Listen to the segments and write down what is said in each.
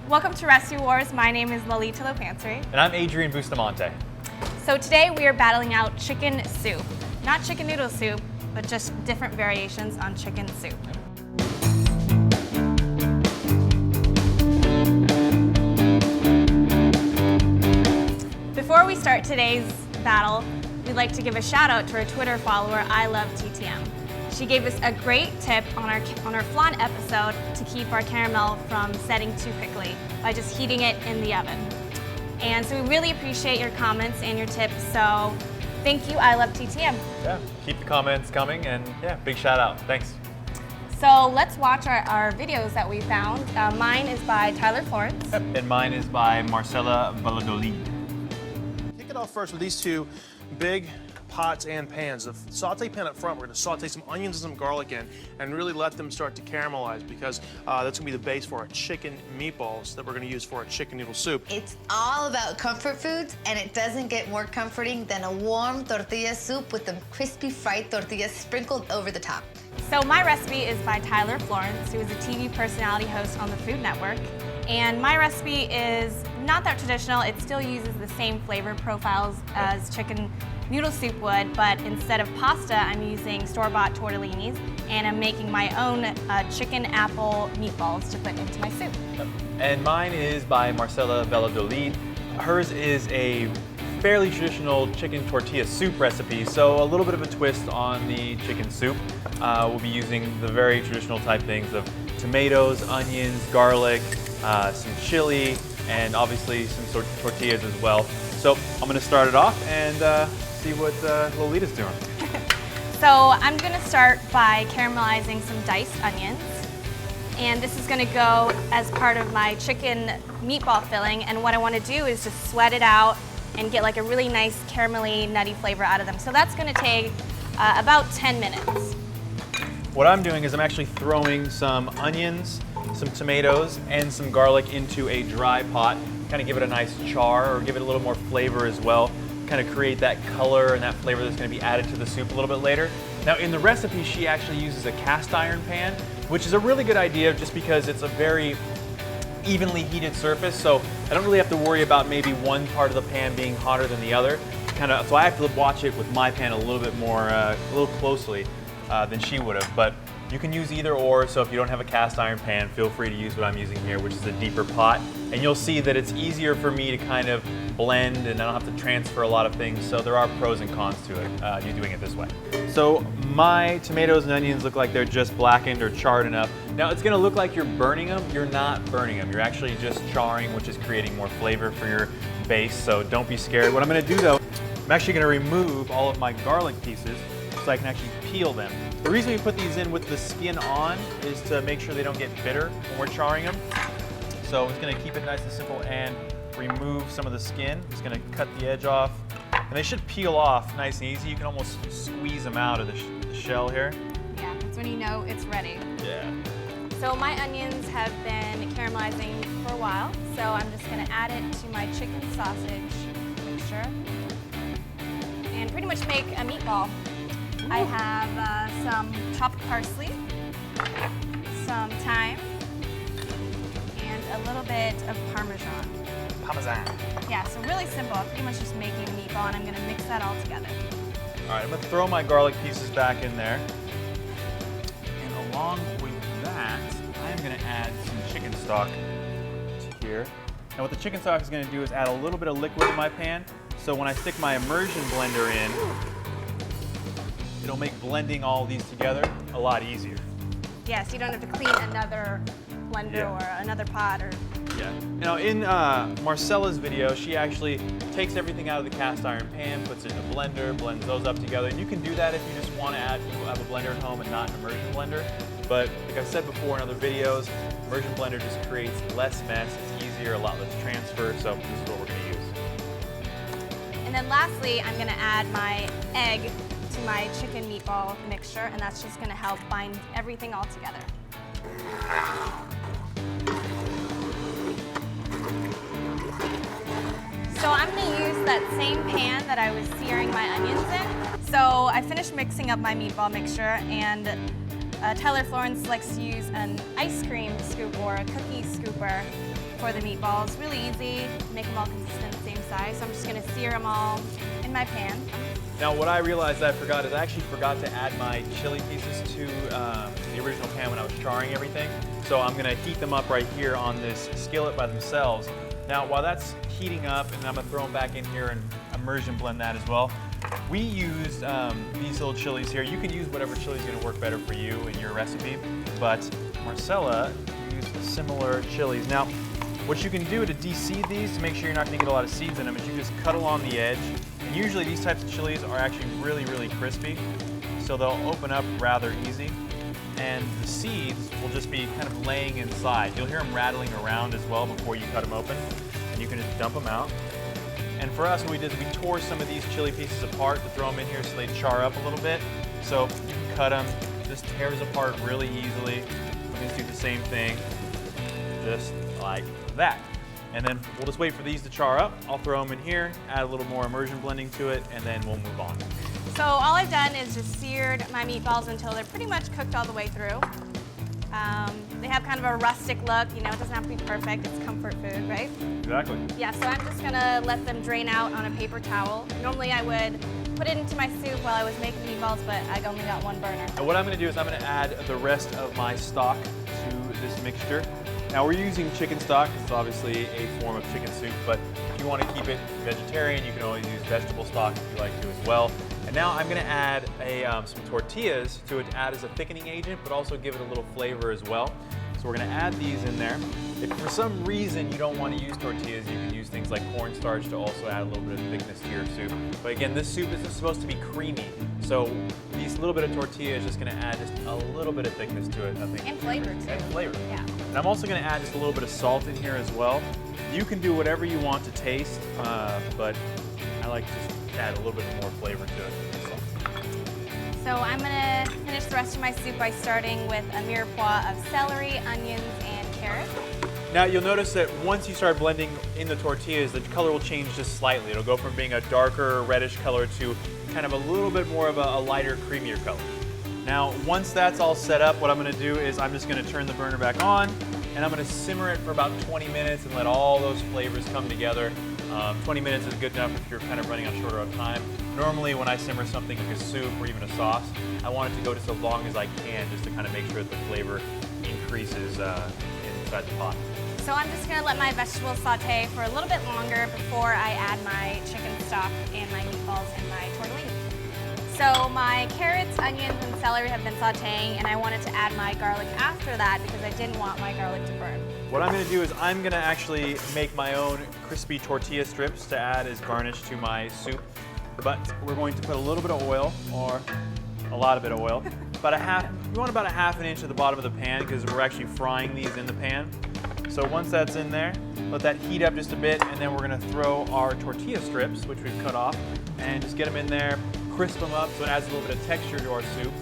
Welcome to Recipe Wars. My name is Lolita Lopansary. And I'm Adrian Bustamante. So today we are battling out chicken soup. Not chicken noodle soup, but just different variations on chicken soup. Before we start today's battle, we'd like to give a shout out to our Twitter follower, I Love TTM. She gave us a great tip on our flan episode to keep our caramel from setting too quickly by just heating it in the oven. And so we really appreciate your comments and your tips, so thank you, I Love TTM. Yeah, keep the comments coming, and yeah, big shout out. Thanks. So let's watch our videos that we found. Mine is by Tyler Florence. Yep. And mine is by Marcella Valladolid. Kick it off first with these two big pots and pans. The saute pan up front, we're going to saute some onions and some garlic in and really let them start to caramelize, because that's going to be the base for our chicken meatballs that we're going to use for our chicken noodle soup. It's all about comfort foods, and it doesn't get more comforting than a warm tortilla soup with the crispy fried tortillas sprinkled over the top. So my recipe is by Tyler Florence, who is a TV personality host on the Food Network. And my recipe is not that traditional. It still uses the same flavor profiles as chicken noodle soup would, but instead of pasta, I'm using store-bought tortellinis, and I'm making my own chicken apple meatballs to put into my soup. And mine is by Marcella Valladolid. Hers is a fairly traditional chicken tortilla soup recipe, so a little bit of a twist on the chicken soup. We'll be using the very traditional type things of tomatoes, onions, garlic, some chili, and obviously some tortillas as well. So I'm going to start it off and see what Lolita's doing. So I'm going to start by caramelizing some diced onions. And this is going to go as part of my chicken meatball filling. And what I want to do is just sweat it out and get like a really nice caramelly, nutty flavor out of them. So that's going to take about 10 minutes. What I'm doing is I'm actually throwing some onions, some tomatoes, and some garlic into a dry pot. Kind of give it a nice char, or give it a little more flavor as well. Kind of create that color and that flavor that's going to be added to the soup a little bit later. Now in the recipe, she actually uses a cast iron pan, which is a really good idea just because it's a very evenly heated surface, so I don't really have to worry about maybe one part of the pan being hotter than the other. So I have to watch it with my pan a little bit more, a little closely than she would have. But you can use either or, so if you don't have a cast iron pan, feel free to use what I'm using here, which is a deeper pot. And you'll see that it's easier for me to kind of blend, and I don't have to transfer a lot of things, so there are pros and cons to it, you doing it this way. So my tomatoes and onions look like they're just blackened or charred enough. Now it's gonna look like you're burning them. You're not burning them. You're actually just charring, which is creating more flavor for your base, so don't be scared. What I'm gonna do though, I'm actually gonna remove all of my garlic pieces so I can actually peel them. The reason we put these in with the skin on is to make sure they don't get bitter when we're charring them. So it's going to keep it nice and simple and remove some of the skin. It's going to cut the edge off. And they should peel off nice and easy. You can almost squeeze them out of the shell here. Yeah, that's when you know it's ready. Yeah. So my onions have been caramelizing for a while, so I'm just going to add it to my chicken sausage mixture and pretty much make a meatball. I have some chopped parsley, some thyme, and a little bit of Parmesan. Parmesan. Yeah, so really simple. I'm pretty much just making a meatball, and I'm gonna mix that all together. All right, I'm gonna throw my garlic pieces back in there. And along with that, I'm gonna add some chicken stock to here. Now what the chicken stock is gonna do is add a little bit of liquid in my pan, so when I stick my immersion blender in, it'll make blending all these together a lot easier. Yeah, so you don't have to clean another blender or another pot or... Yeah. Now in Marcella's video, she actually takes everything out of the cast iron pan, puts it in a blender, blends those up together. And you can do that if you just want to have a blender at home and not an immersion blender. But like I've said before in other videos, immersion blender just creates less mess, it's easier, a lot less transfer, so this is what we're going to use. And then lastly, I'm gonna add my egg to my chicken meatball mixture, and that's just gonna help bind everything all together. So I'm gonna use that same pan that I was searing my onions in. So I finished mixing up my meatball mixture, and Tyler Florence likes to use an ice cream scoop or a cookie scooper for the meatballs. Really easy, make them all consistent, same size. So I'm just gonna sear them all in my pan. Now what I realized I forgot is I actually forgot to add my chili pieces to the original pan when I was charring everything. So I'm gonna heat them up right here on this skillet by themselves. Now while that's heating up, and I'm gonna throw them back in here and immersion blend that as well. We used these little chilies here. You can use whatever chili is gonna work better for you in your recipe, but Marcella used similar chilies. Now, what you can do to de-seed these to make sure you're not gonna get a lot of seeds in them is you just cut along the edge. And usually these types of chilies are actually really, really crispy, so they'll open up rather easy. And the seeds will just be kind of laying inside. You'll hear them rattling around as well before you cut them open, and you can just dump them out. And for us, what we did is we tore some of these chili pieces apart to throw them in here so they char up a little bit. So you can cut them, just tears apart really easily. I'm gonna do the same thing, just like that. And then we'll just wait for these to char up. I'll throw them in here, add a little more immersion blending to it, and then we'll move on. So all I've done is just seared my meatballs until they're pretty much cooked all the way through. They have kind of a rustic look, you know, it doesn't have to be perfect, it's comfort food, right? Exactly. Yeah, so I'm just gonna let them drain out on a paper towel. Normally I would put it into my soup while I was making meatballs, but I only got one burner. And what I'm gonna do is I'm gonna add the rest of my stock to this mixture. Now we're using chicken stock, it's obviously a form of chicken soup, but if you want to keep it vegetarian, you can always use vegetable stock if you like to as well. And now I'm going to add some tortillas to it to add as a thickening agent, but also give it a little flavor as well. So we're going to add these in there. If for some reason you don't want to use tortillas, you can use things like cornstarch to also add a little bit of thickness to your soup. But again, this soup isn't supposed to be creamy, so these little bit of tortilla is just going to add just a little bit of thickness to it, I think. And flavor too. And flavor. Yeah. And I'm also going to add just a little bit of salt in here as well. You can do whatever you want to taste, but I like to just add a little bit more flavor to it. So I'm gonna finish the rest of my soup by starting with a mirepoix of celery, onions, and carrots. Now you'll notice that once you start blending in the tortillas, the color will change just slightly. It'll go from being a darker reddish color to kind of a little bit more of a lighter, creamier color. Now, once that's all set up, what I'm gonna do is I'm just gonna turn the burner back on, and I'm gonna simmer it for about 20 minutes and let all those flavors come together. 20 minutes is good enough if you're kind of running on shorter of time. Normally when I simmer something like a soup or even a sauce, I want it to go just as long as I can, just to kind of make sure that the flavor increases inside the pot. So I'm just gonna let my vegetables saute for a little bit longer before I add my chicken stock and my meatballs and my tortellini. So my carrots, onions, and celery have been sauteing, and I wanted to add my garlic after that because I didn't want my garlic to burn. What I'm gonna do is I'm gonna actually make my own crispy tortilla strips to add as garnish to my soup. But we're going to put a little bit of oil, or a lot of bit of oil. We want about a half an inch at the bottom of the pan because we're actually frying these in the pan. So once that's in there, let that heat up just a bit, and then we're gonna throw our tortilla strips, which we've cut off, and just get them in there, crisp them up so it adds a little bit of texture to our soup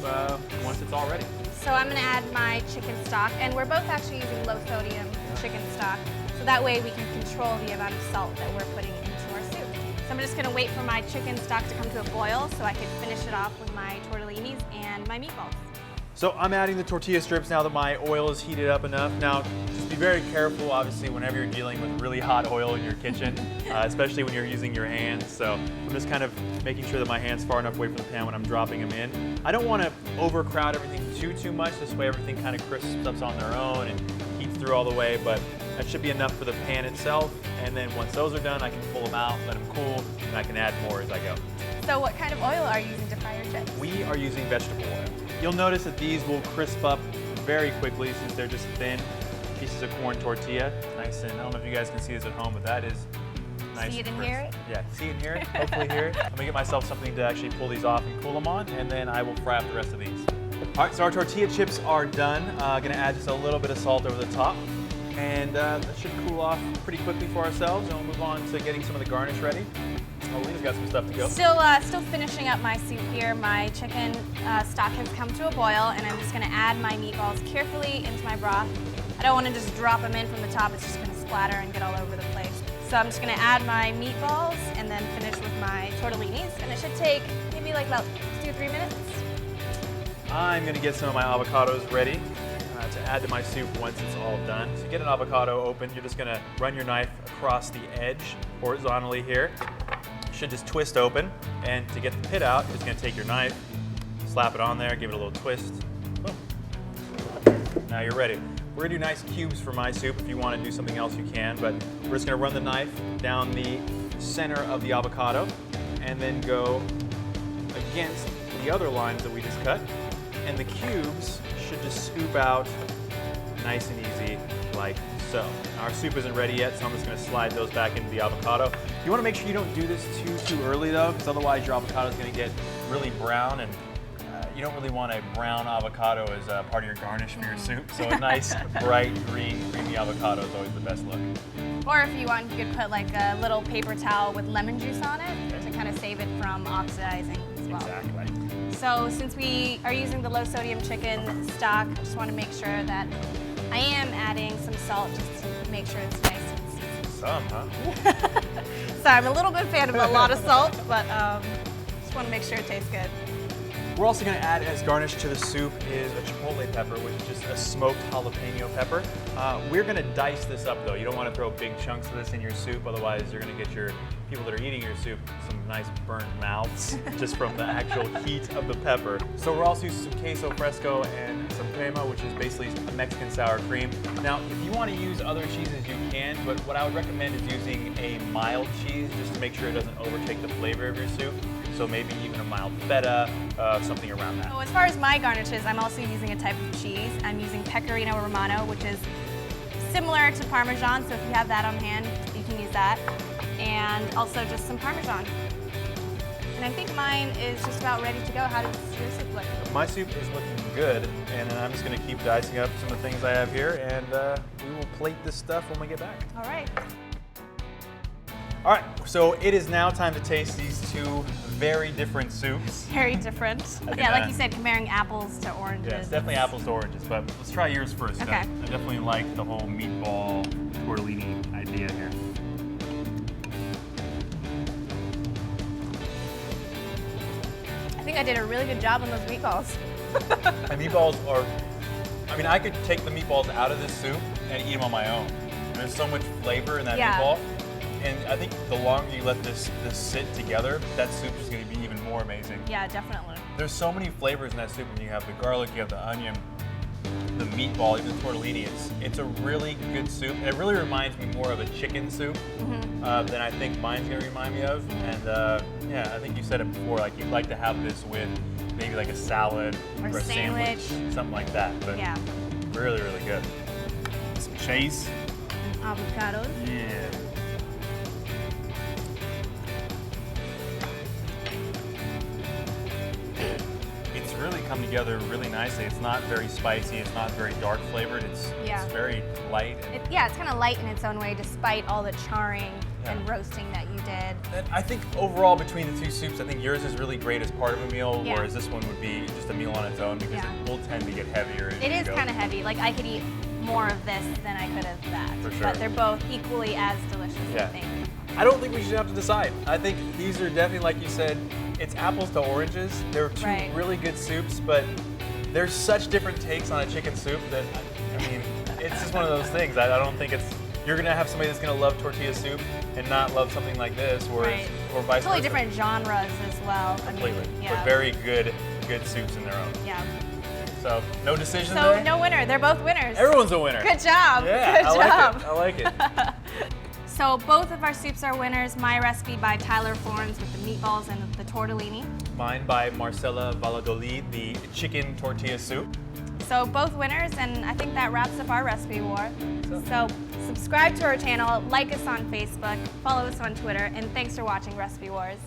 once it's all ready. So I'm gonna add my chicken stock, and we're both actually using low sodium chicken stock, so that way we can control the amount of salt that we're putting into our soup. So I'm just gonna wait for my chicken stock to come to a boil so I can finish it off with my tortellinis and my meatballs. So I'm adding the tortilla strips now that my oil is heated up enough. Now, just be very careful, obviously, whenever you're dealing with really hot oil in your kitchen, especially when you're using your hands. So I'm just kind of making sure that my hand's far enough away from the pan when I'm dropping them in. I don't want to overcrowd everything too much. This way everything kind of crisps up on their own and heats through all the way, but that should be enough for the pan itself. And then once those are done, I can pull them out, let them cool, and I can add more as I go. So what kind of oil are you using to fry your chips? We are using vegetable oil. You'll notice that these will crisp up very quickly since they're just thin pieces of corn tortilla. Nice, and I don't know if you guys can see this at home, but that is nice. See it and crisp. hear it? Yeah, see and hear it, hopefully hear it. I'm gonna get myself something to actually pull these off and cool them on, and then I will fry up the rest of these. All right, so our tortilla chips are done. Gonna add just a little bit of salt over the top, and that should cool off pretty quickly for ourselves, and we'll move on to getting some of the garnish ready. Oh, Lena's got some stuff to go. Still finishing up my soup here. My chicken stock has come to a boil, and I'm just gonna add my meatballs carefully into my broth. I don't wanna just drop them in from the top, it's just gonna splatter and get all over the place. So I'm just gonna add my meatballs and then finish with my tortellinis, and it should take maybe like about 2 or 3 minutes. I'm gonna get some of my avocados ready to add to my soup once it's all done. So you get an avocado open, you're just gonna run your knife across the edge horizontally here. It should just twist open, and to get the pit out, you're just gonna take your knife, slap it on there, give it a little twist. Boom. Now you're ready. We're gonna do nice cubes for my soup. If you wanna do something else, you can, but we're just gonna run the knife down the center of the avocado and then go against the other lines that we just cut. And the cubes should just scoop out nice and easy like so. Our soup isn't ready yet, so I'm just gonna slide those back into the avocado. You wanna make sure you don't do this too early though, because otherwise your avocado is gonna get really brown, and you don't really want a brown avocado as part of your garnish for your soup. So a nice, bright, green, creamy avocado is always the best look. Or if you want, you could put like a little paper towel with lemon juice on it to kind of save it from oxidizing as well. Exactly. So since we are using the low sodium chicken stock, I just want to make sure that I am adding some salt just to make sure it's nice and seasoned. Some, huh? So I'm a little bit fan of a lot of salt, but just want to make sure it tastes good. We're also going to add as garnish to the soup is a chipotle pepper, which is just a smoked jalapeno pepper. We're going to dice this up though. You don't want to throw big chunks of this in your soup, otherwise you're going to get your people that are eating your soup some nice burnt mouths just from the actual heat of the pepper. So we're also using some queso fresco and some crema, which is basically a Mexican sour cream. Now, if you want to use other cheeses, you can, but what I would recommend is using a mild cheese just to make sure it doesn't overtake the flavor of your soup. So maybe even a mild feta, something around that. So as far as my garnishes, I'm also using a type of cheese. I'm using Pecorino Romano, which is similar to Parmesan, so if you have that on hand, you can use that. And also just some Parmesan. And I think mine is just about ready to go. How does your soup look? My soup is looking good, and I'm just gonna keep dicing up some of the things I have here, and we will plate this stuff when we get back. All right. All right, so it is now time to taste these two very different soups. Very different. Yeah, like you said, comparing apples to oranges. Yeah, it's definitely apples to oranges, but let's try yours first. Okay. I definitely like the whole meatball tortellini idea here. I think I did a really good job on those meatballs. The meatballs are, I mean, I could take the meatballs out of this soup and eat them on my own. There's so much flavor in that meatball. And I think the longer you let this sit together, that soup is going to be even more amazing. Yeah, definitely. There's so many flavors in that soup. When you have the garlic, you have the onion, the meatball, even the tortellini. It's a really good soup. And it really reminds me more of a chicken soup than I think mine's going to remind me of. And yeah, I think you said it before, like you'd like to have this with maybe like a salad or a sandwich, something like that. But yeah, really, really good. Some cheese. Avocados. Yeah. Really come together really nicely. It's not very spicy, it's not very dark flavored, it's very light. It's kind of light in its own way despite all the charring and roasting that you did. And I think overall between the two soups, I think yours is really great as part of a meal, whereas this one would be just a meal on its own because it will tend to get heavier as It is kind of heavy. Like I could eat more of this than I could of that. For sure. But they're both equally as delicious, I think. I don't think we should have to decide. I think these are definitely, like you said, it's apples to oranges. They're two really good soups, but there's such different takes on a chicken soup that, I mean, it's just one of those things. I don't think it's, you're gonna have somebody that's gonna love tortilla soup and not love something like this, or vice versa. Totally different genres as well. Completely, but very good soups in their own. Yeah. So, no decision So, there? no winner. They're both winners. Everyone's a winner. Good job. Yeah, Good job. I like it. So both of our soups are winners. My recipe by Tyler Florence with the meatballs and the tortellini. Mine by Marcella Valladolid, the chicken tortilla soup. So both winners, and I think that wraps up our recipe war. So subscribe to our channel, like us on Facebook, follow us on Twitter, and thanks for watching Recipe Wars.